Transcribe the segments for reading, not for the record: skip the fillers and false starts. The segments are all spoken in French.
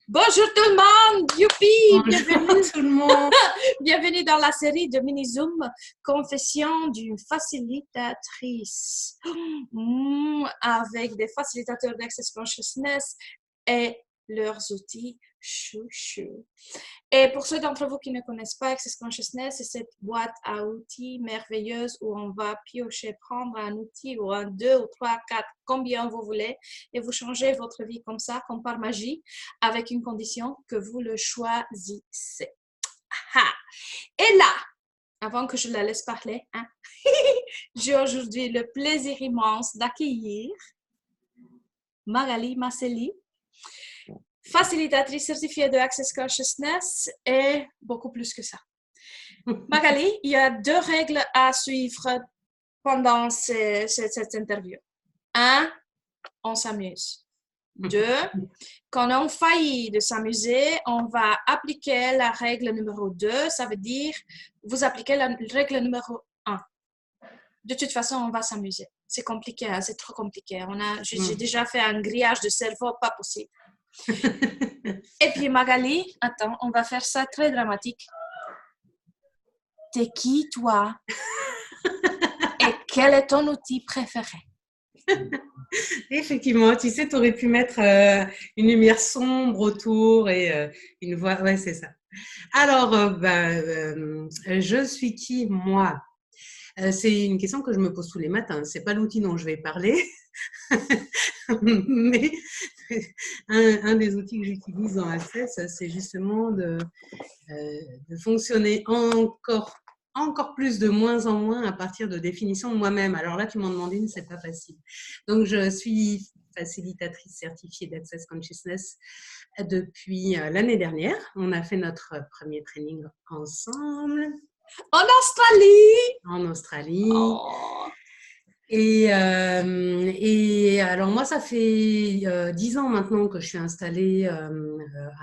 Bonjour tout le monde, youpi, Bonjour tout le monde. bienvenue dans la série de mini-zoom Confession d'une facilitatrice avec des facilitateurs d'Access Consciousness et leurs outils chouchou. Et pour ceux d'entre vous qui ne connaissent pas Access Consciousness, c'est cette boîte à outils merveilleuse où on va piocher, prendre un outil ou un, deux ou trois, quatre, combien vous voulez, et vous changez votre vie comme ça, comme par magie, avec une condition que vous le choisissez. Et là, avant que je la laisse parler, j'ai aujourd'hui le plaisir immense d'accueillir Magali Masseli, facilitatrice certifiée de Access Consciousness et beaucoup plus que ça. Magali, il y a deux règles à suivre pendant cette interview. 1, on s'amuse. 2, quand on faillit de s'amuser, on va appliquer la règle numéro 2. Ça veut dire, vous appliquez la règle numéro 1. De toute façon, on va s'amuser. C'est compliqué, hein? C'est trop compliqué. J'ai déjà fait un grillage de cerveau, pas possible. Et puis Magali, attends, on va faire ça très dramatique. T'es qui, toi? Et quel est ton outil préféré? Effectivement, tu sais, tu aurais pu mettre une lumière sombre autour et une voix. Ouais, c'est ça. Alors, je suis qui, moi? C'est une question que je me pose tous les matins. C'est pas l'outil dont je vais parler, mais un des outils que j'utilise dans Access, c'est justement de fonctionner encore plus de moins en moins à partir de définitions de moi-même. Alors là, tu m'en demandes une, c'est pas facile. Donc, je suis facilitatrice certifiée d'Access Consciousness depuis l'année dernière. On a fait notre premier training ensemble. En Australie! En Australie. Oh. Et alors moi, ça fait 10 ans maintenant que je suis installée à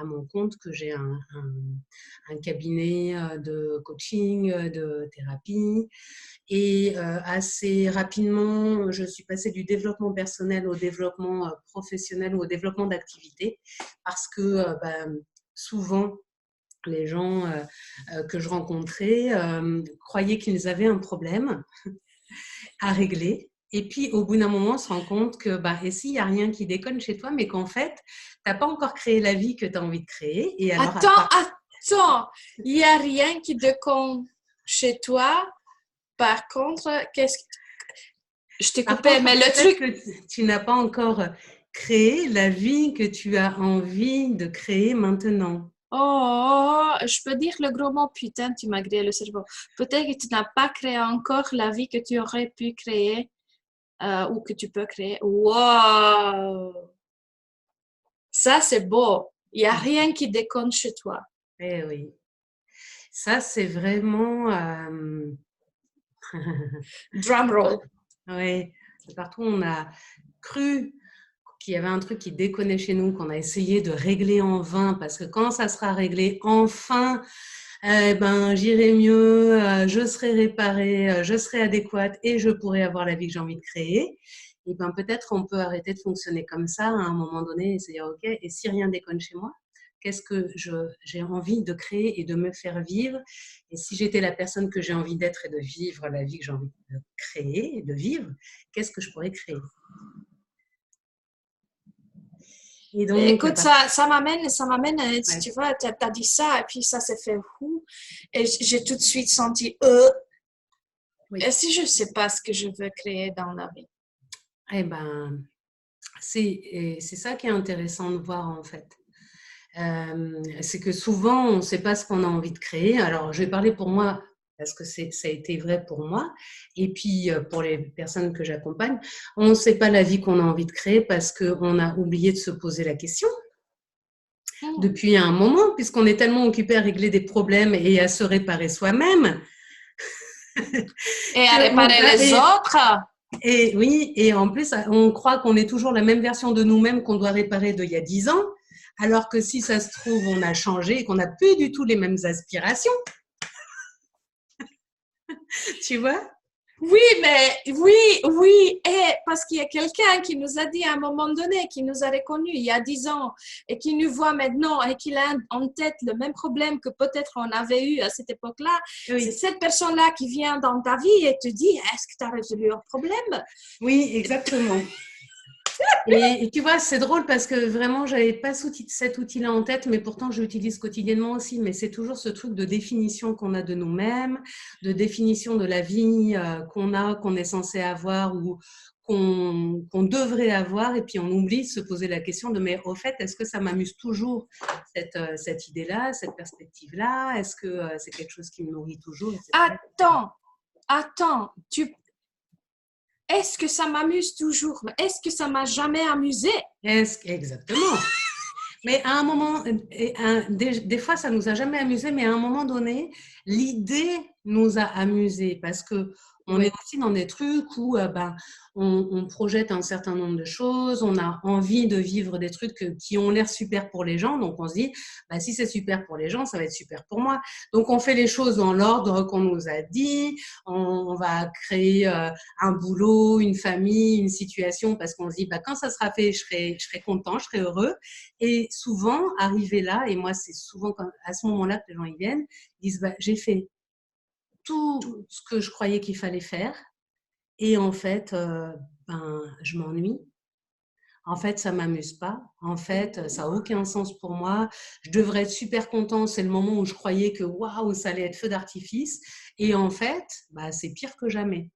mon compte, que j'ai un cabinet de coaching, de thérapie. Et assez rapidement, je suis passée du développement personnel au développement professionnel ou au développement d'activités parce que souvent, les gens que je rencontrais croyaient qu'ils avaient un problème à régler. Et puis, au bout d'un moment, on se rend compte que, et s'il n'y a rien qui déconne chez toi, mais qu'en fait, tu n'as pas encore créé la vie que tu as envie de créer. Et alors, attends, il n'y a rien qui déconne chez toi. Par contre, je t'ai coupé, mais le truc... que tu n'as pas encore créé la vie que tu as envie de créer maintenant. Oh, je peux dire le gros mot, putain, tu m'as grillé le cerveau. Peut-être que tu n'as pas créé encore la vie que tu aurais pu créer ou que tu peux créer. Wow! Ça, c'est beau. Il n'y a rien qui déconne chez toi. Eh oui. Ça, c'est vraiment... Drum roll. Oui. Partout, on a cru qu'il y avait un truc qui déconnait chez nous, qu'on a essayé de régler en vain, parce que quand ça sera réglé enfin, j'irai mieux, je serai réparée, je serai adéquate et je pourrai avoir la vie que j'ai envie de créer. Et peut-être on peut arrêter de fonctionner comme ça à un moment donné et se dire, ok, et si rien déconne chez moi, qu'est-ce que j'ai envie de créer et de me faire vivre? Et si j'étais la personne que j'ai envie d'être et de vivre la vie que j'ai envie de créer et de vivre, qu'est-ce que je pourrais créer? Et donc, écoute, ça m'amène, ouais. Tu vois, tu as dit ça, et puis ça s'est fait fou, et j'ai tout de suite senti, oui. Et si je ne sais pas ce que je veux créer dans la vie? Eh ben, c'est ça qui est intéressant de voir, en fait. C'est que souvent, on ne sait pas ce qu'on a envie de créer. Alors, je vais parler pour moi, parce que ça a été vrai pour moi. Et puis, pour les personnes que j'accompagne, on ne sait pas la vie qu'on a envie de créer parce qu'on a oublié de se poser la question depuis un moment, puisqu'on est tellement occupé à régler des problèmes et à se réparer soi-même. Et à réparer les autres. Et oui, et en plus, on croit qu'on est toujours la même version de nous-mêmes qu'on doit réparer d'il y a 10 ans, alors que si ça se trouve, on a changé et qu'on n'a plus du tout les mêmes aspirations. Tu vois? Oui, mais oui, et parce qu'il y a quelqu'un qui nous a dit à un moment donné, qui nous a reconnus il y a 10 ans et qui nous voit maintenant et qui a en tête le même problème que peut-être on avait eu à cette époque-là. Oui. C'est cette personne-là qui vient dans ta vie et te dit, est-ce que tu as résolu un problème? Oui, exactement. Et tu vois, c'est drôle parce que vraiment, j'avais pas cet outil-là en tête, mais pourtant, je l'utilise quotidiennement aussi. Mais c'est toujours ce truc de définition qu'on a de nous-mêmes, de définition de la vie qu'on est censé avoir ou qu'on devrait avoir. Et puis, on oublie de se poser la question de, mais au fait, est-ce que ça m'amuse toujours, cette idée-là, cette perspective-là? Est-ce que c'est quelque chose qui me nourrit toujours, etc. Attends, est-ce que ça m'amuse toujours? Mais est-ce que ça m'a jamais amusé? Exactement. Mais à un moment, des fois, ça nous a jamais amusé, mais à un moment donné, l'idée nous a amusés parce que on est aussi dans des trucs où on projette un certain nombre de choses, on a envie de vivre des trucs qui ont l'air super pour les gens, donc on se dit, si c'est super pour les gens, ça va être super pour moi. Donc on fait les choses dans l'ordre qu'on nous a dit, on va créer un boulot, une famille, une situation, parce qu'on se dit, quand ça sera fait, je serai content, je serai heureux. Et souvent, arrivé là, et moi, c'est souvent à ce moment-là que les gens y viennent, ils disent, j'ai fait tout ce que je croyais qu'il fallait faire, et en fait, je m'ennuie. En fait, ça m'amuse pas. En fait, ça n'a aucun sens pour moi. Je devrais être super content. C'est le moment où je croyais que waouh, ça allait être feu d'artifice. Et en fait, c'est pire que jamais.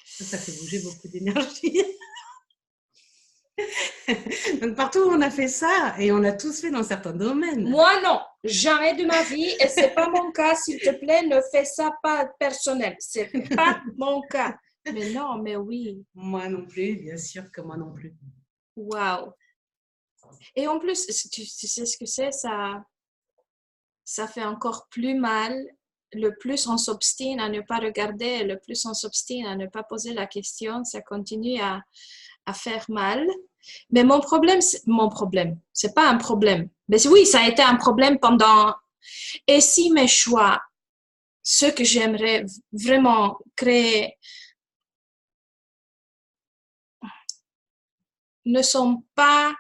Ça fait bouger beaucoup d'énergie. Donc, partout où on a fait ça, et on l'a tous fait dans certains domaines. Moi, non. Jamais de ma vie. Et c'est pas mon cas. S'il te plaît, ne fais ça pas personnel. C'est pas mon cas. Mais non, mais oui. Moi non plus, bien sûr que moi non plus. Wow. Et en plus, tu sais ce que c'est, ça fait encore plus mal. Le plus on s'obstine à ne pas regarder, le plus on s'obstine à ne pas poser la question, ça continue à faire mal. Mais mon problème, c'est pas un problème. Mais oui, ça a été un problème pendant. Et si mes choix, ce que j'aimerais vraiment créer, ne sont pas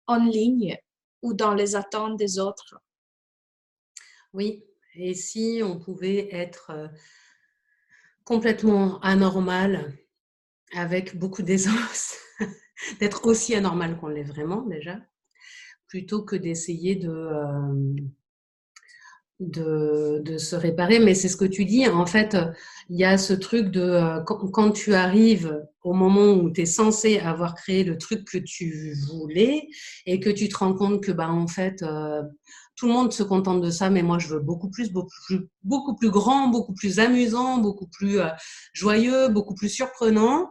en ligne ou dans les attentes des autres. Oui, et si on pouvait être complètement anormal, avec beaucoup d'aisance, d'être aussi anormal qu'on l'est vraiment déjà, plutôt que d'essayer de se réparer. Mais c'est ce que tu dis, en fait, il y a ce truc de quand tu arrives au moment où tu es censé avoir créé le truc que tu voulais et que tu te rends compte que en fait tout le monde se contente de ça, mais moi je veux beaucoup plus grand, beaucoup plus amusant, beaucoup plus joyeux, beaucoup plus surprenant.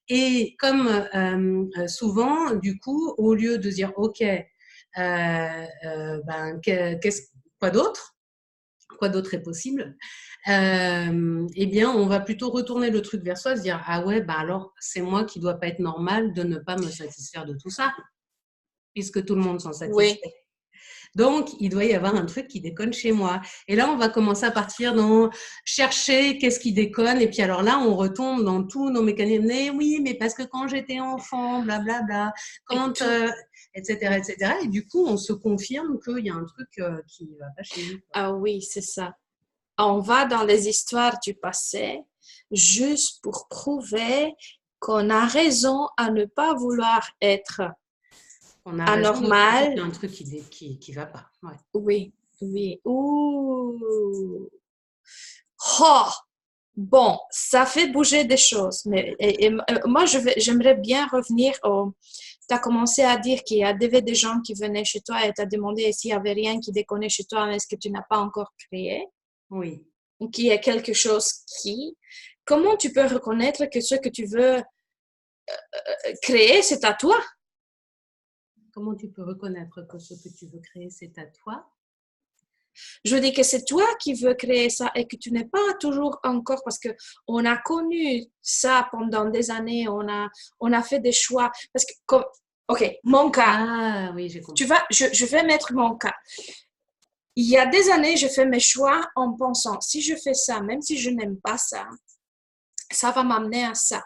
Et comme souvent, du coup, au lieu de dire ok, quoi d'autre est possible, eh bien, on va plutôt retourner le truc vers soi, se dire ah ouais, alors c'est moi qui dois pas être normal de ne pas me satisfaire de tout ça, puisque tout le monde s'en satisfait. Oui. Donc, il doit y avoir un truc qui déconne chez moi. Et là, on va commencer à partir dans chercher qu'est-ce qui déconne. Et puis alors là, on retombe dans tous nos mécanismes. Mais oui, mais parce que quand j'étais enfant, blablabla, quand, etc., etc. Et du coup, on se confirme qu'il y a un truc qui ne va pas chez nous. Ah oui, c'est ça. On va dans les histoires du passé juste pour prouver qu'on a raison à ne pas vouloir être anormal. Il y a un truc qui va pas. Ouais. Oui, oui. Ouh. Oh. Bon, ça fait bouger des choses. Mais moi, j'aimerais bien revenir au. Tu as commencé à dire qu'il y avait des gens qui venaient chez toi et tu as demandé s'il n'y avait rien qui déconnait chez toi, mais est-ce que tu n'as pas encore créé? Oui. Qu'il y a quelque chose qui. Comment tu peux reconnaître que ce que tu veux créer, c'est à toi? Comment tu peux reconnaître que ce que tu veux créer, c'est à toi? Je dis que c'est toi qui veux créer ça et que tu n'es pas toujours encore, parce que on a connu ça pendant des années, on a fait des choix. Parce que, ok, mon cas. Ah oui, j'ai compris. Tu vois, je vais mettre mon cas. il y a des années, je fais mes choix en pensant, si je fais ça, même si je n'aime pas ça, ça va m'amener à ça.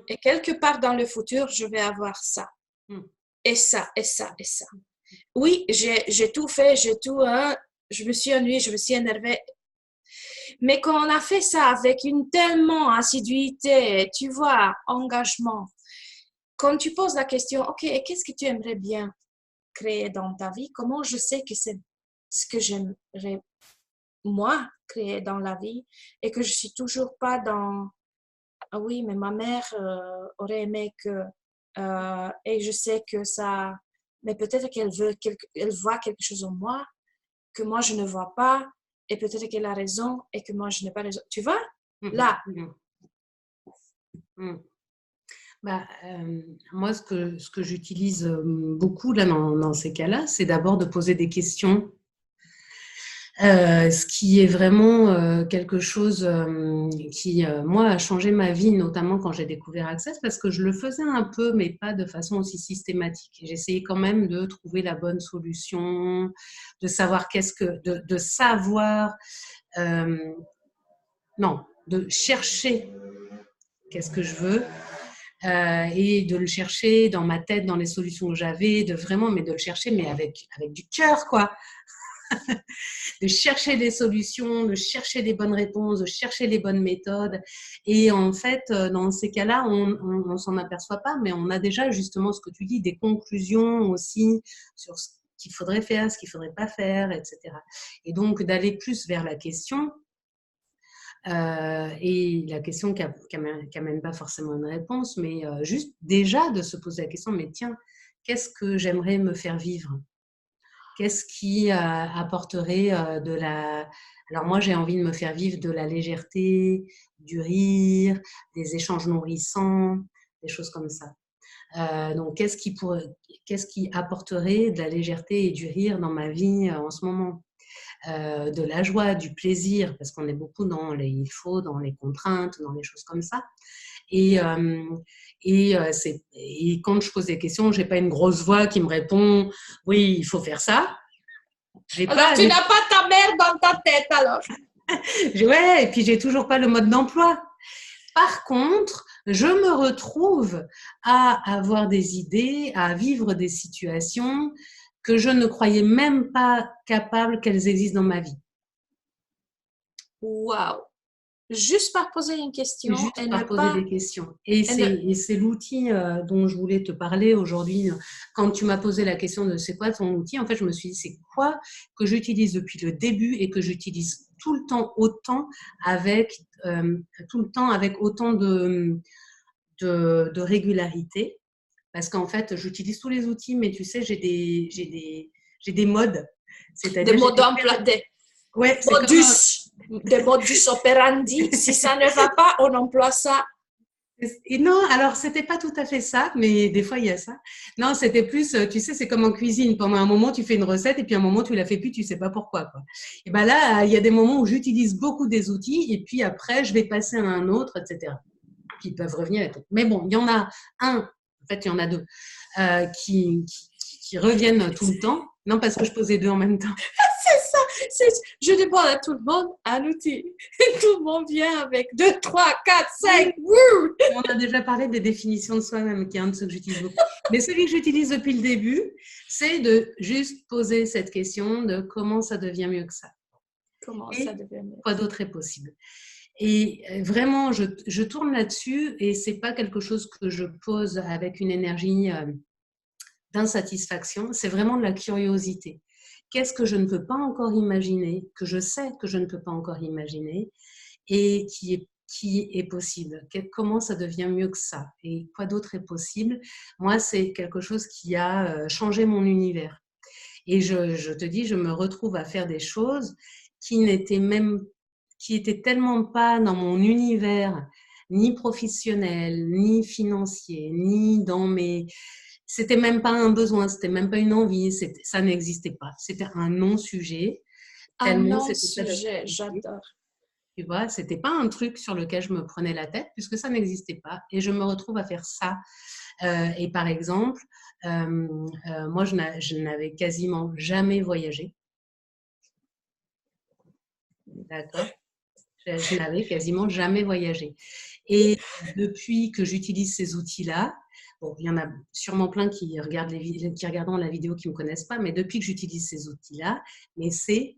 Et quelque part dans le futur, je vais avoir ça. Et ça, et ça, et ça. Oui, j'ai tout fait, je me suis ennuyée, je me suis énervée. Mais quand on a fait ça avec une tellement assiduité, tu vois, engagement, quand tu poses la question, OK, et qu'est-ce que tu aimerais bien créer dans ta vie? Comment je sais que c'est ce que j'aimerais, moi, créer dans la vie et que je suis toujours pas dans, ah oui, mais ma mère aurait aimé que, et je sais que ça, mais peut-être elle voit quelque chose en moi que moi je ne vois pas, et peut-être qu'elle a raison et que moi je n'ai pas raison. Tu vois? Là. Bah, moi, ce que j'utilise beaucoup là, dans ces cas-là, c'est d'abord de poser des questions. Ce qui est vraiment quelque chose qui, moi, a changé ma vie, notamment quand j'ai découvert Access, parce que je le faisais un peu, mais pas de façon aussi systématique. J'essayais quand même de trouver la bonne solution, de savoir de savoir, non, de chercher qu'est-ce que je veux. Et de le chercher dans ma tête, dans les solutions que j'avais, mais de le chercher, mais avec du cœur, quoi. De chercher des solutions, de chercher les bonnes réponses, de chercher les bonnes méthodes. Et en fait, dans ces cas-là, on s'en aperçoit pas, mais on a déjà justement ce que tu dis, des conclusions aussi sur ce qu'il faudrait faire, ce qu'il faudrait pas faire, etc. Et donc, d'aller plus vers la question, et la question qui n'amène pas forcément une réponse, mais juste déjà de se poser la question, mais tiens, qu'est-ce que j'aimerais me faire vivre? Qu'est-ce qui apporterait de la... Alors moi, j'ai envie de me faire vivre de la légèreté, du rire, des échanges nourrissants, des choses comme ça. Donc, qu'est-ce qui apporterait de la légèreté et du rire dans ma vie en ce moment? De la joie, du plaisir, parce qu'on est beaucoup dans les il faut, dans les contraintes, dans les choses comme ça. Et quand je pose des questions, j'ai pas une grosse voix qui me répond oui, il faut faire ça. Alors, tu n'as pas ta mère dans ta tête, alors. Ouais, et puis j'ai toujours pas le mode d'emploi. Par contre, je me retrouve à avoir des idées, à vivre des situations que je ne croyais même pas capable qu'elles existent dans ma vie. Waouh! Juste par poser une question Juste et par ne poser pas... des questions. Et c'est l'outil dont je voulais te parler aujourd'hui. Quand tu m'as posé la question de c'est quoi ton outil, en fait, je me suis dit c'est quoi que j'utilise depuis le début et que j'utilise tout le temps avec autant de régularité. Parce qu'en fait, j'utilise tous les outils, mais tu sais, j'ai des modes. Des mots d'emploi, ouais, des modus operandi. Si ça ne va pas, on emploie ça. Et non, alors c'était pas tout à fait ça, mais des fois il y a ça. Non, c'était plus, tu sais, c'est comme en cuisine. Pendant un moment, tu fais une recette et puis un moment, tu la fais plus, tu sais pas pourquoi, quoi. Et ben là, il y a des moments où j'utilise beaucoup des outils et puis après, je vais passer à un autre, etc. Qui peuvent revenir. Mais bon, il y en a un, en fait, il y en a deux, qui reviennent tout le temps. Non, parce que je posais deux en même temps. C'est ça. Je demande à tout le monde un outil. Et tout le monde vient avec 2, 3, 4, 5. Wouh! On a déjà parlé des définitions de soi-même, qui est un de ceux que j'utilise beaucoup. Mais celui que j'utilise depuis le début, c'est de juste poser cette question de comment ça devient mieux que ça. Comment ça devient mieux? Quoi d'autre est possible? Et vraiment, je tourne là-dessus et c'est pas quelque chose que je pose avec une énergie d'insatisfaction, c'est vraiment de la curiosité. Qu'est-ce que je ne peux pas encore imaginer, que je sais que je ne peux pas encore imaginer et qui est possible? Comment ça devient mieux que ça? Et quoi d'autre est possible? Moi, c'est quelque chose qui a changé mon univers. Et je te dis, je me retrouve à faire des choses qui étaient tellement pas dans mon univers, ni professionnel, ni financier, ni dans mes... C'était même pas un besoin, c'était même pas une envie, ça n'existait pas. C'était un non-sujet. Un non-sujet, j'adore. Tu vois, c'était pas un truc sur lequel je me prenais la tête puisque ça n'existait pas. Et je me retrouve à faire ça. Et par exemple, moi, je n'avais quasiment jamais voyagé. D'accord. Je n'avais quasiment jamais voyagé. Et depuis que j'utilise ces outils-là, bon, il y en a sûrement plein qui regardent qui regarderont la vidéo qui ne me connaissent pas, mais depuis que j'utilise ces outils-là, mais c'est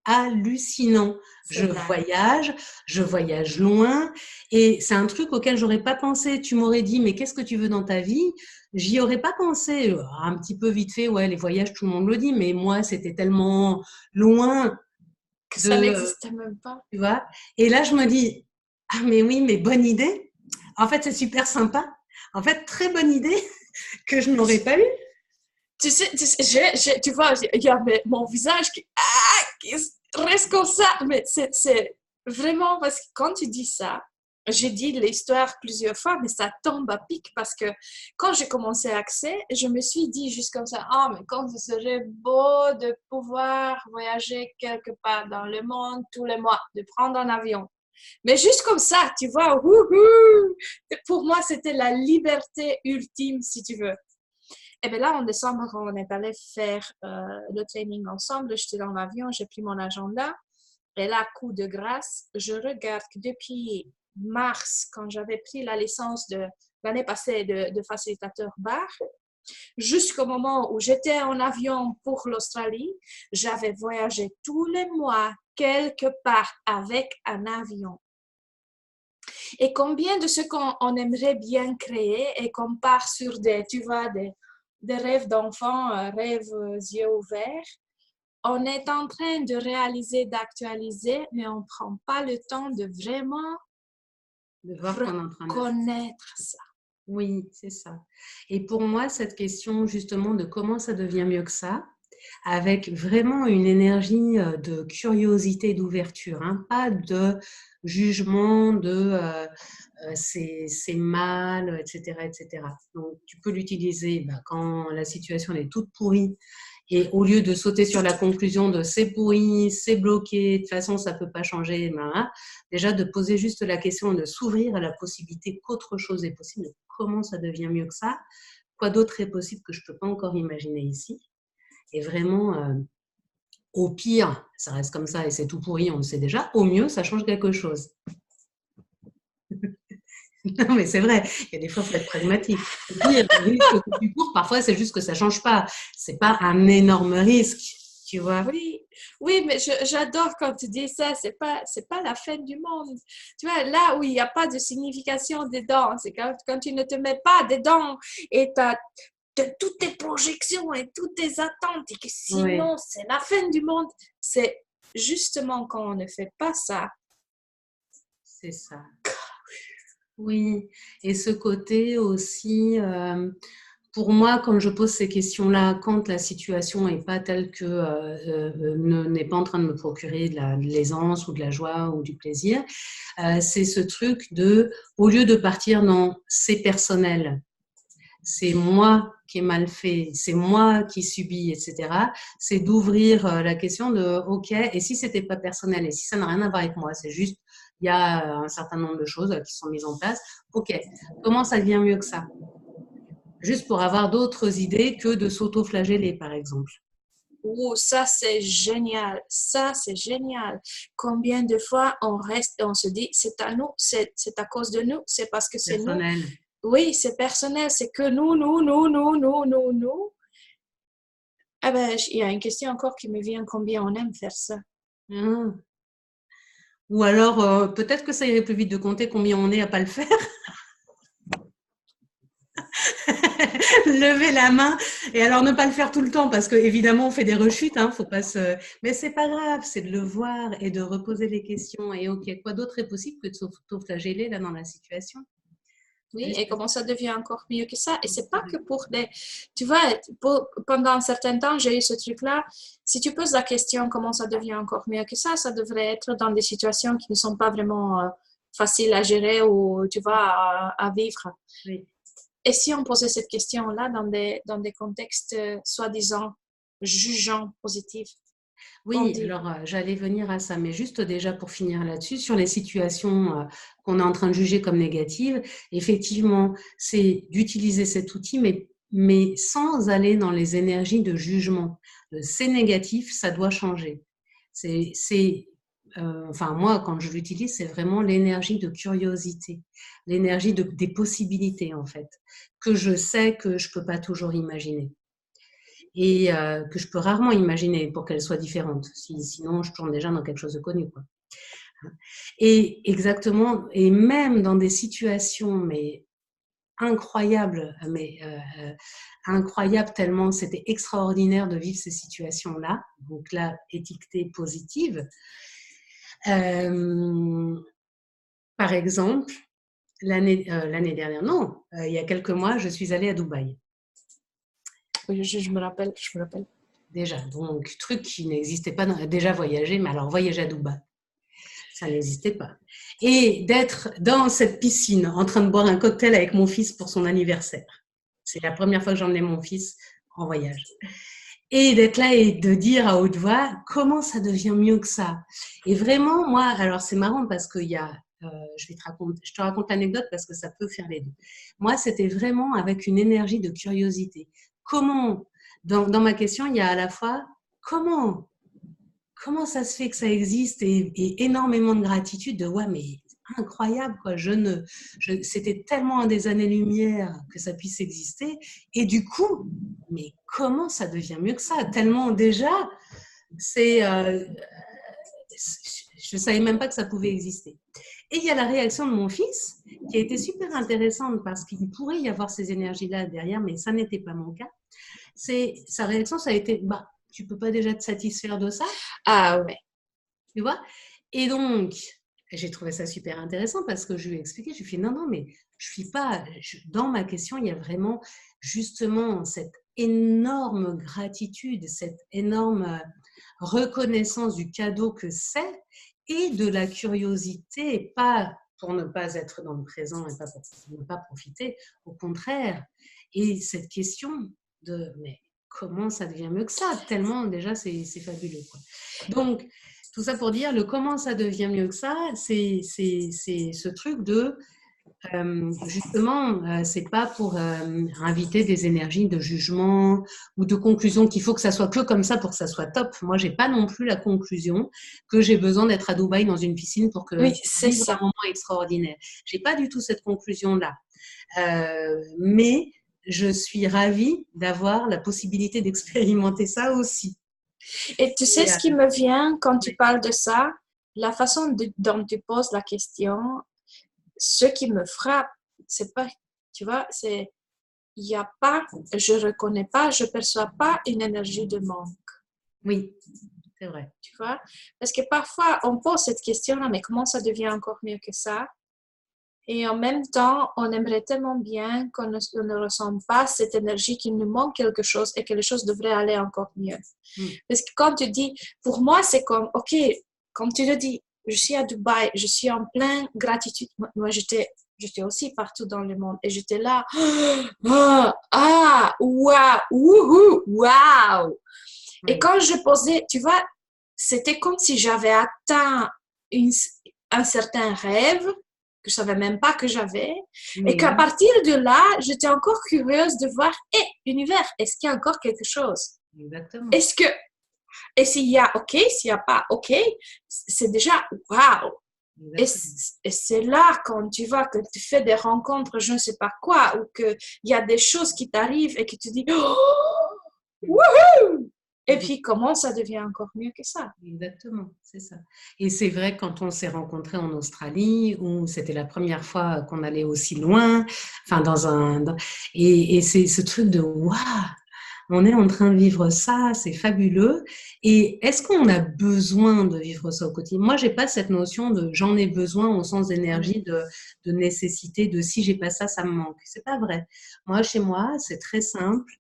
hallucinant. C'est vrai. Je voyage loin et c'est un truc auquel j'aurais pas pensé. Tu m'aurais dit, mais qu'est-ce que tu veux dans ta vie? J'y aurais pas pensé. Un petit peu vite fait, ouais, les voyages, tout le monde le dit, mais moi, c'était tellement loin Que ça de, n'existait même pas. tu vois. Et là, je me dis, ah, mais oui, mais bonne idée. En fait, c'est super sympa. En fait, très bonne idée que je n'aurais pas eu. Tu vois, il y a mon visage qui reste comme ça. Mais c'est vraiment parce que quand tu dis ça, j'ai dit l'histoire plusieurs fois, mais ça tombe à pic parce que quand j'ai commencé à accès, je me suis dit juste comme ça, ah, mais quand ce serait beau de pouvoir voyager quelque part dans le monde tous les mois, de prendre un avion. Mais juste comme ça, tu vois, pour moi, c'était la liberté ultime, si tu veux. Et bien là, en décembre, quand on est allé faire le training ensemble, j'étais dans l'avion, j'ai pris mon agenda. Et là, coup de grâce, je regarde que depuis mars, quand j'avais pris la licence de l'année passée de facilitateur bar, jusqu'au moment où j'étais en avion pour l'Australie, j'avais voyagé tous les mois quelque part avec un avion. Et combien de ce qu'on aimerait bien créer et qu'on part sur tu vois, des rêves d'enfants, rêves yeux ouverts, on est en train de réaliser, d'actualiser, mais on ne prend pas le temps de vraiment De voir qu'on est en train de faire. connaître ça. Oui, c'est ça. Et pour moi, cette question justement de comment ça devient mieux que ça, avec vraiment une énergie de curiosité, d'ouverture, hein, pas de jugement de c'est mal, etc., etc. Donc, tu peux l'utiliser quand la situation est toute pourrie et au lieu de sauter sur la conclusion de c'est pourri, c'est bloqué, de toute façon, ça ne peut pas changer, déjà de poser juste la question, de s'ouvrir à la possibilité qu'autre chose est possible. Comment ça devient mieux que ça? Quoi d'autre est possible que je ne peux pas encore imaginer ici? Et vraiment, au pire, ça reste comme ça et c'est tout pourri, on le sait déjà. Au mieux, ça change quelque chose. Non, mais c'est vrai, il y a des fois, il faut être pragmatique. Au pire, le risque que tu cours, parfois, c'est juste que ça ne change pas. Ce n'est pas un énorme risque, tu vois. Oui, oui, mais j'adore quand tu dis ça, c'est pas la fin du monde. Tu vois, là où il n'y a pas de signification dedans, c'est quand tu ne te mets pas dedans et tu as toutes tes projections et toutes tes attentes et que Oui, sinon c'est la fin du monde. C'est justement quand on ne fait pas ça. c'est ça. Oui, et ce côté aussi, pour moi, quand je pose ces questions-là, quand la situation n'est pas telle que n'est pas en train de me procurer de l'aisance ou de la joie ou du plaisir, c'est ce truc de, au lieu de partir dans c'est personnel, c'est moi qui ai mal fait, c'est moi qui subis, etc. C'est d'ouvrir la question de, ok, et si c'était pas personnel, et si ça n'a rien à voir avec moi, c'est juste, il y a un certain nombre de choses qui sont mises en place, ok, comment ça devient mieux que ça? Juste pour avoir d'autres idées que de s'auto-flageller, par exemple. Oh, ça c'est génial, ça c'est génial. Combien de fois on reste et on se dit c'est à nous, c'est à cause de nous, c'est parce que c'est nous. Personnel. Oui, c'est personnel, c'est que nous. Ah ben, il y a une question encore qui me vient, combien on aime faire ça? Hein. Ou alors, peut-être que ça irait plus vite de compter combien on est à pas le faire. Lever la main et alors ne pas le faire tout le temps parce que évidemment on fait des rechutes, hein, faut pas se. Mais c'est pas grave, c'est de le voir et de reposer les questions. Et ok, quoi d'autre est possible que de s'auto-flageller là dans la situation? Oui, Juste et comment ça devient encore mieux que ça? Et c'est pas que de- pour des... Tu vois, pendant un certain temps, j'ai eu ce truc-là. Si tu poses la question comment ça devient encore mieux que ça devrait être dans des situations qui ne sont pas vraiment faciles à gérer ou, tu vois, à vivre. oui. Et si on posait cette question-là dans des contextes soi-disant jugeants, positifs, on Oui, dit, alors j'allais venir à ça, mais juste déjà pour finir là-dessus, sur les situations qu'on est en train de juger comme négatives, effectivement, c'est d'utiliser cet outil, mais sans aller dans les énergies de jugement. C'est négatif, ça doit changer. C'est enfin moi, quand je l'utilise, c'est vraiment l'énergie de curiosité, l'énergie des possibilités, en fait, que je sais que je ne peux pas toujours imaginer et que je peux rarement imaginer pour qu'elles soient différentes. Sinon, je tourne déjà dans quelque chose de connu, quoi. Et exactement, et même dans des situations, mais incroyables, incroyables tellement c'était extraordinaire de vivre ces situations-là, donc là, étiquetées positives. Par exemple, l'année dernière, non, il y a quelques mois, je suis allée à Dubaï. Oui, je me rappelle. Déjà, donc, truc qui n'existait pas, déjà voyager, mais alors voyager à Dubaï, ça n'existait pas. Et d'être dans cette piscine, en train de boire un cocktail avec mon fils pour son anniversaire. C'est la première fois que j'emmenais mon fils en voyage. Et d'être là et de dire à haute voix, comment ça devient mieux que ça? Et vraiment, moi, alors c'est marrant parce qu'il y a, je te raconte l'anecdote parce que ça peut faire les deux. Moi, c'était vraiment avec une énergie de curiosité. Comment, dans ma question, il y a à la fois, comment ça se fait que ça existe et énormément de gratitude de, ouais, mais incroyable, quoi. C'était tellement à des années-lumière que ça puisse exister. Et du coup, mais comment ça devient mieux que ça? Tellement déjà, je ne savais même pas que ça pouvait exister. Et il y a la réaction de mon fils qui a été super intéressante parce qu'il pourrait y avoir ces énergies-là derrière, mais ça n'était pas mon cas. Sa réaction, ça a été, bah, tu peux pas déjà te satisfaire de ça? Ah ouais. Tu vois? Et donc, j'ai trouvé ça super intéressant parce que je lui ai expliqué, je lui ai fait non, mais je suis pas, dans ma question, il y a vraiment justement cette énorme gratitude, cette énorme reconnaissance du cadeau que c'est et de la curiosité, pas pour ne pas être dans le présent et pas pour ne pas profiter, au contraire. Et cette question de, mais comment ça devient mieux que ça? Tellement déjà, c'est fabuleux, quoi. Donc, tout ça pour dire, le comment ça devient mieux que ça, c'est ce truc de, justement, c'est pas pour inviter des énergies de jugement ou de conclusion qu'il faut que ça soit que comme ça pour que ça soit top. Moi, j'ai pas non plus la conclusion que j'ai besoin d'être à Dubaï dans une piscine pour Oui, c'est vivre ça. un moment extraordinaire. J'ai pas du tout cette conclusion-là. Mais je suis ravie d'avoir la possibilité d'expérimenter ça aussi. Et tu sais ce qui me vient quand tu parles de ça? La façon dont tu poses la question, ce qui me frappe, c'est pas, tu vois, c'est, il n'y a pas, je reconnais pas, je perçois pas une énergie de manque. Oui, c'est vrai. Tu vois? Parce que parfois, on pose cette question-là, mais comment ça devient encore mieux que ça? Et en même temps, on aimerait tellement bien qu'on ne ressent pas cette énergie, qu'il nous manque quelque chose et que les choses devraient aller encore mieux. Parce que quand tu dis, pour moi, c'est comme, OK, comme tu le dis, je suis à Dubaï, je suis en pleine gratitude. Moi, j'étais aussi partout dans le monde et j'étais là, waouh, wouhou, waouh. Et quand je posais, tu vois, c'était comme si j'avais atteint un certain rêve que je savais même pas que j'avais, et qu'à partir de là, j'étais encore curieuse de voir, l'univers, est-ce qu'il y a encore quelque chose? Exactement. Est-ce que, et s'il y a OK, s'il n'y a pas OK, c'est déjà waouh! Et c'est là, quand tu vois que tu fais des rencontres, je ne sais pas quoi, ou qu'il y a des choses qui t'arrivent et que tu dis, oh, wouhou! Et puis, comment ça devient encore mieux que ça? Exactement, c'est ça. Et c'est vrai, quand on s'est rencontrés en Australie, où c'était la première fois qu'on allait aussi loin, enfin, et c'est ce truc de waouh, on est en train de vivre ça, c'est fabuleux. Et est-ce qu'on a besoin de vivre ça au quotidien? Moi, j'ai pas cette notion de j'en ai besoin au sens d'énergie, de nécessité, de si j'ai pas ça, ça me manque. C'est pas vrai. Moi, chez moi, c'est très simple.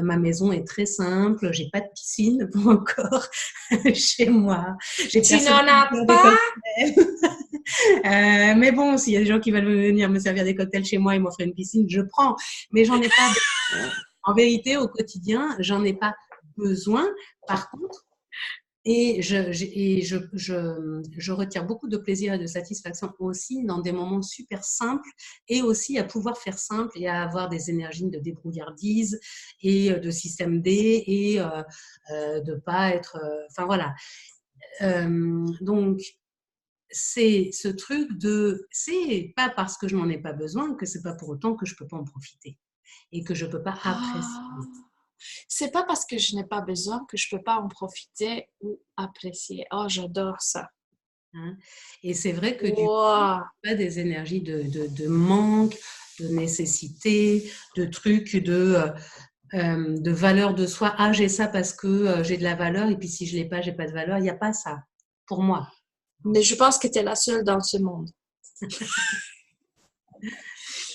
Ma maison est très simple. J'ai pas de piscine pour encore chez moi. Tu n'en as pas? Mais bon, s'il y a des gens qui veulent venir me servir des cocktails chez moi et m'offrir une piscine, je prends. Mais j'en ai pas. En vérité, au quotidien, j'en ai pas besoin. Par contre, je retire beaucoup de plaisir et de satisfaction aussi dans des moments super simples et aussi à pouvoir faire simple et à avoir des énergies de débrouillardise et de système D et de pas être… Enfin voilà. Donc, c'est ce truc de, c'est pas parce que je n'en ai pas besoin que c'est pas pour autant que je peux pas en profiter et que je peux pas apprécier. Ah, c'est pas parce que je n'ai pas besoin que je peux pas en profiter ou apprécier. Oh, j'adore ça. Hein. Et c'est vrai que du coup, Wow. pas des énergies de manque, de nécessité, de trucs, de valeur de soi. Ah, j'ai ça parce que j'ai de la valeur et puis si je l'ai pas, j'ai pas de valeur. Il n'y a pas ça pour moi. Mais je pense que tu es la seule dans ce monde.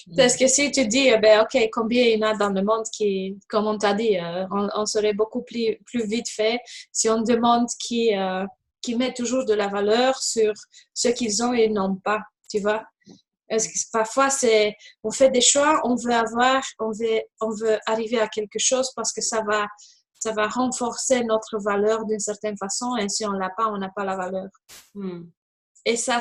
Mm. Parce que si tu dis, ben, OK, combien il y en a dans le monde qui, comme on t'a dit, on serait beaucoup plus vite fait si on demande qui met toujours de la valeur sur ce qu'ils ont et n'ont pas, tu vois? Parce que parfois, on fait des choix, on veut arriver à quelque chose parce que ça va renforcer notre valeur d'une certaine façon et si on l'a pas, on n'a pas la valeur. Mm. Et ça,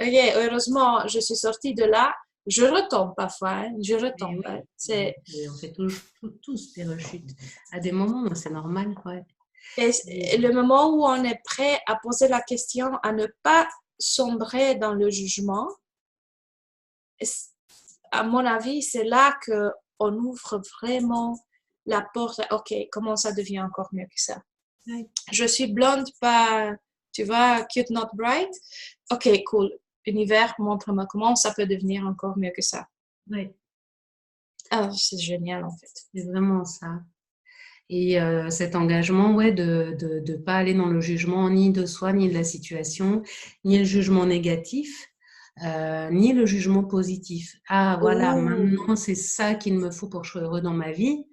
OK, heureusement, je suis sortie de là. Je retombe parfois, hein, je Mais retombe. Hein. oui, on fait tous des rechutes. À des moments, c'est normal, ouais. Et le moment où on est prêt à poser la question, à ne pas sombrer dans le jugement, à mon avis, c'est là que on ouvre vraiment la porte. OK, comment ça devient encore mieux que ça? Ouais. Je suis blonde, pas, tu vois, cute, not bright. OK, cool. Univers, montre-moi comment ça peut devenir encore mieux que ça. Ouais, Ah, c'est génial, en fait. c'est vraiment ça. Et cet engagement, ouais, de pas aller dans le jugement ni de soi, ni de la situation, ni le jugement négatif, ni le jugement positif. Ah, voilà, Oh, maintenant, c'est ça qu'il me faut pour que je sois heureux dans ma vie.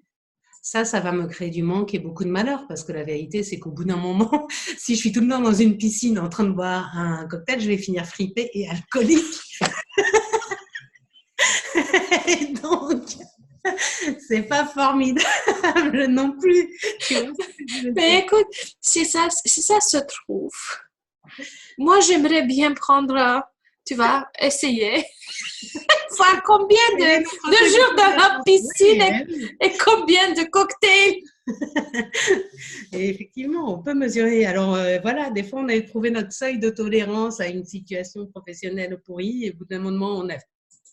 Ça va me créer du manque et beaucoup de malheur parce que la vérité, c'est qu'au bout d'un moment, si je suis tout le temps dans une piscine en train de boire un cocktail, je vais finir fripée et alcoolique. Et donc, c'est pas formidable non plus. Tu vois ce que je veux mais dire? écoute, si ça se trouve, moi, j'aimerais bien prendre, tu vois, essayer, voir combien Quel est de notre jours dans la secret? piscine Oui, ben oui. et combien de cocktails. Et effectivement, on peut mesurer. Alors voilà, des fois, on a trouvé notre seuil de tolérance à une situation professionnelle pourrie. Et au bout d'un moment,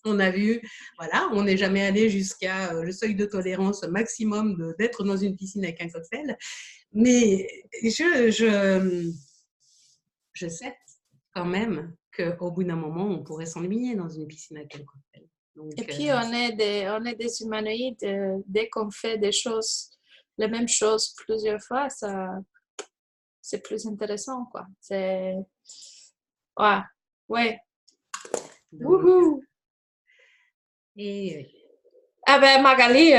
on a vu, voilà, on n'est jamais allé jusqu'à le seuil de tolérance maximum d'être dans une piscine avec un cocktail. Mais je sais quand même qu'au bout d'un moment, on pourrait s'ennuyer dans une piscine avec un cocktail. Et Donc, puis, on est des humanoïdes. Dès qu'on fait des choses, les mêmes choses plusieurs fois, ça, c'est plus intéressant, quoi. C'est, ouais, ouais. donc Wouhou! et Ah ben, Magali,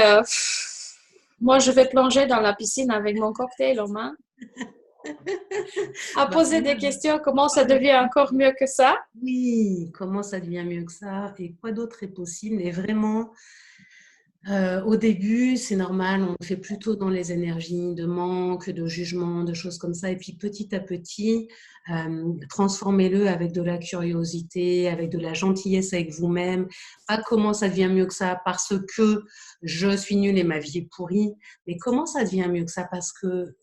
moi, je vais plonger dans la piscine avec mon cocktail en main, à bah, poser des questions, comment ça devient encore mieux que ça. oui, comment ça devient mieux que ça et quoi d'autre est possible? Et vraiment, au début, c'est normal, on le fait plutôt dans les énergies de manque, de jugement, de choses comme ça. Et puis petit à petit, transformez-le avec de la curiosité, avec de la gentillesse avec vous-même. Pas comment ça devient mieux que ça parce que je suis nulle et ma vie est pourrie, mais comment ça devient mieux que ça parce que,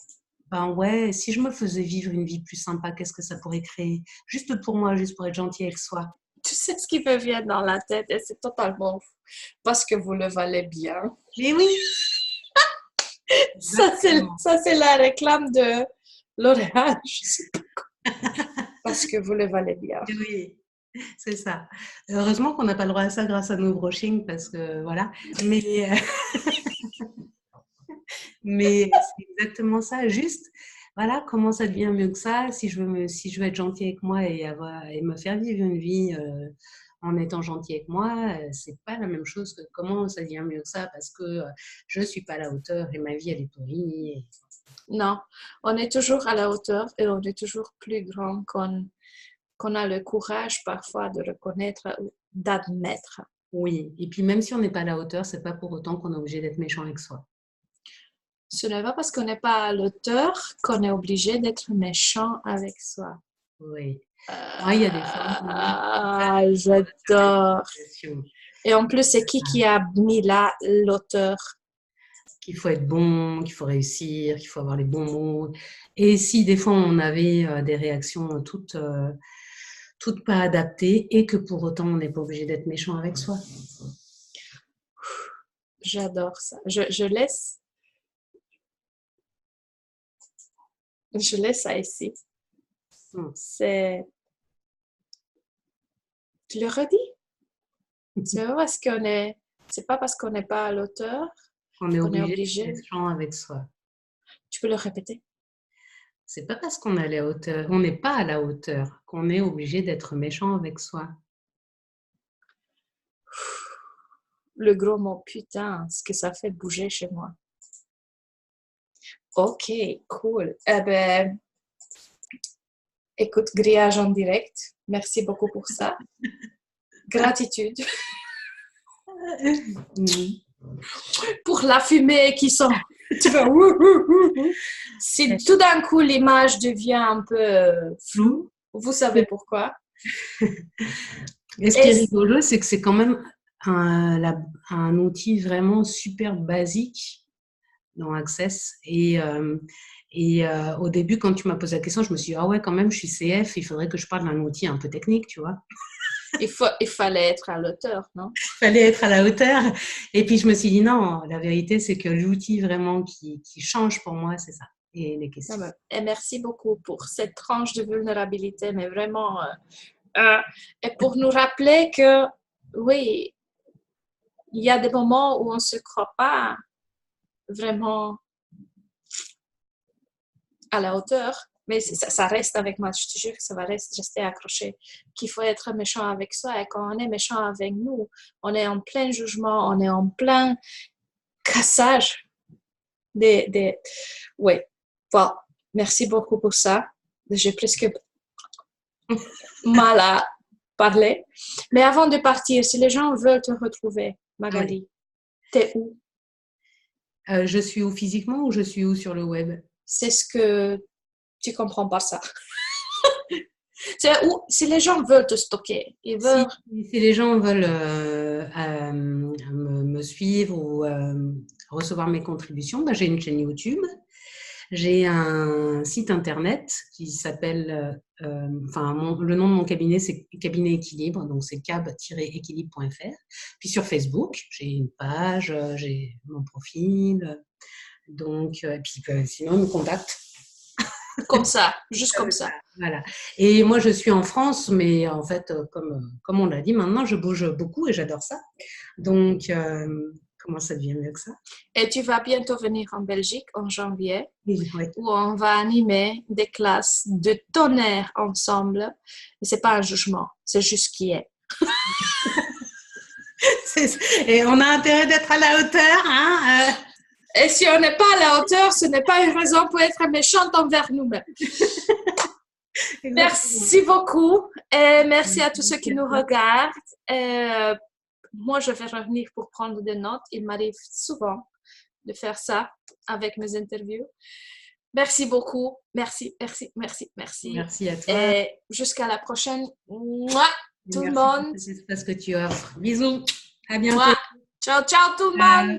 ben ouais, si je me faisais vivre une vie plus sympa, qu'est-ce que ça pourrait créer? Juste pour moi, juste pour être gentil avec soi. Tu sais ce qui me vient dans la tête et c'est totalement fou parce que vous le valez bien. Mais oui, exactement. Ça, c'est la réclame de L'Oréal. Je sais pas. Parce que vous le valez bien. Oui. C'est ça. Heureusement qu'on n'a pas le droit à ça grâce à nos brushing parce que voilà. Mais, mais c'est exactement ça. Juste, voilà, comment ça devient mieux que ça si je veux être gentil avec moi et me faire vivre une vie en étant gentil avec moi, c'est pas la même chose que comment ça devient mieux que ça parce que je suis pas à la hauteur et ma vie elle est pourrie. Non, on est toujours à la hauteur et on est toujours plus grand qu'on a le courage parfois de reconnaître ou d'admettre. Oui. Et puis même si on n'est pas à la hauteur, c'est pas pour autant qu'on est obligé d'être méchant avec soi. Ce n'est pas parce qu'on n'est pas à la hauteur qu'on est obligé d'être méchant avec soi. Oui. Moi, il y a des fois où Ah, dans certaines j'adore. situations. Et en plus, c'est qui a mis là l'auteur? qu'il faut être bon, qu'il faut réussir, qu'il faut avoir les bons mots. Et si des fois on avait des réactions toutes pas adaptées et que pour autant on n'est pas obligé d'être méchant avec soi. J'adore ça. Je laisse ça ici. C'est... Tu le redis? C'est pas parce qu'on n'est pas à l'auteur On est qu'on est obligé obligé. d'être méchant avec soi. Tu peux le répéter? C'est pas parce qu'on est à la hauteur, on n'est pas à la hauteur qu'on est obligé d'être méchant avec soi. Le gros mot putain, ce que ça fait bouger chez moi. Ok, cool. Eh ben, écoute, grillage en direct. Merci beaucoup pour ça. Gratitude. Pour la fumée qui sent. Tu vois, si tout d'un coup l'image devient un peu floue, vous savez pourquoi. Et ce qui est rigolo, c'est que c'est quand même un outil vraiment super basique dans Access. Et au début, quand tu m'as posé la question, je me suis dit, ah ouais, quand même, je suis CF, il faudrait que je parle d'un outil un peu technique, tu vois. Il fallait être à l'auteur, non? Il fallait être à la hauteur. Et puis, je me suis dit, non, la vérité, c'est que l'outil vraiment qui change pour moi, c'est ça. Et les questions. Et merci beaucoup pour cette tranche de vulnérabilité, mais vraiment, et pour nous rappeler que, oui, il y a des moments où on ne se croit pas vraiment à la hauteur, mais ça reste avec moi, je te jure que ça va rester accroché, qu'il faut être méchant avec soi, et quand on est méchant avec nous, on est en plein jugement, on est en plein cassage Oui, voilà. Merci beaucoup pour ça. J'ai presque mal à parler. Mais avant de partir, si les gens veulent te retrouver, Magali, t'es où? Je suis où physiquement ou je suis où sur le web? C'est ce que tu comprends par ça. C'est où, si les gens veulent te stocker, ils veulent... Si les gens veulent me suivre ou recevoir mes contributions, j'ai une chaîne YouTube. J'ai un site internet qui s'appelle, le nom de mon cabinet, c'est Cabinet Équilibre, donc c'est cab-équilibre.fr. Puis sur Facebook, j'ai une page, j'ai mon profil, donc, et puis sinon, ils me contactent. Comme ça, juste comme ça. Voilà. Et moi, je suis en France, mais en fait, comme on l'a dit, maintenant, je bouge beaucoup et j'adore ça. Donc, comment ça devient mieux que ça? Et tu vas bientôt venir en Belgique en janvier, Oui. où on va animer des classes de tonnerre ensemble. Et c'est pas un jugement, c'est juste qui est. Et on a intérêt d'être à la hauteur, hein. Et si on n'est pas à la hauteur, ce n'est pas une raison pour être méchante envers nous-mêmes. Merci beaucoup et merci à tous ceux qui nous regardent. Moi, je vais revenir pour prendre des notes. Il m'arrive souvent de faire ça avec mes interviews. Merci beaucoup. Merci. Merci à toi. Et jusqu'à la prochaine. Mouah, tout le monde. C'est ce que tu offres. Bisous. À bientôt. Mouah. Ciao tout le monde.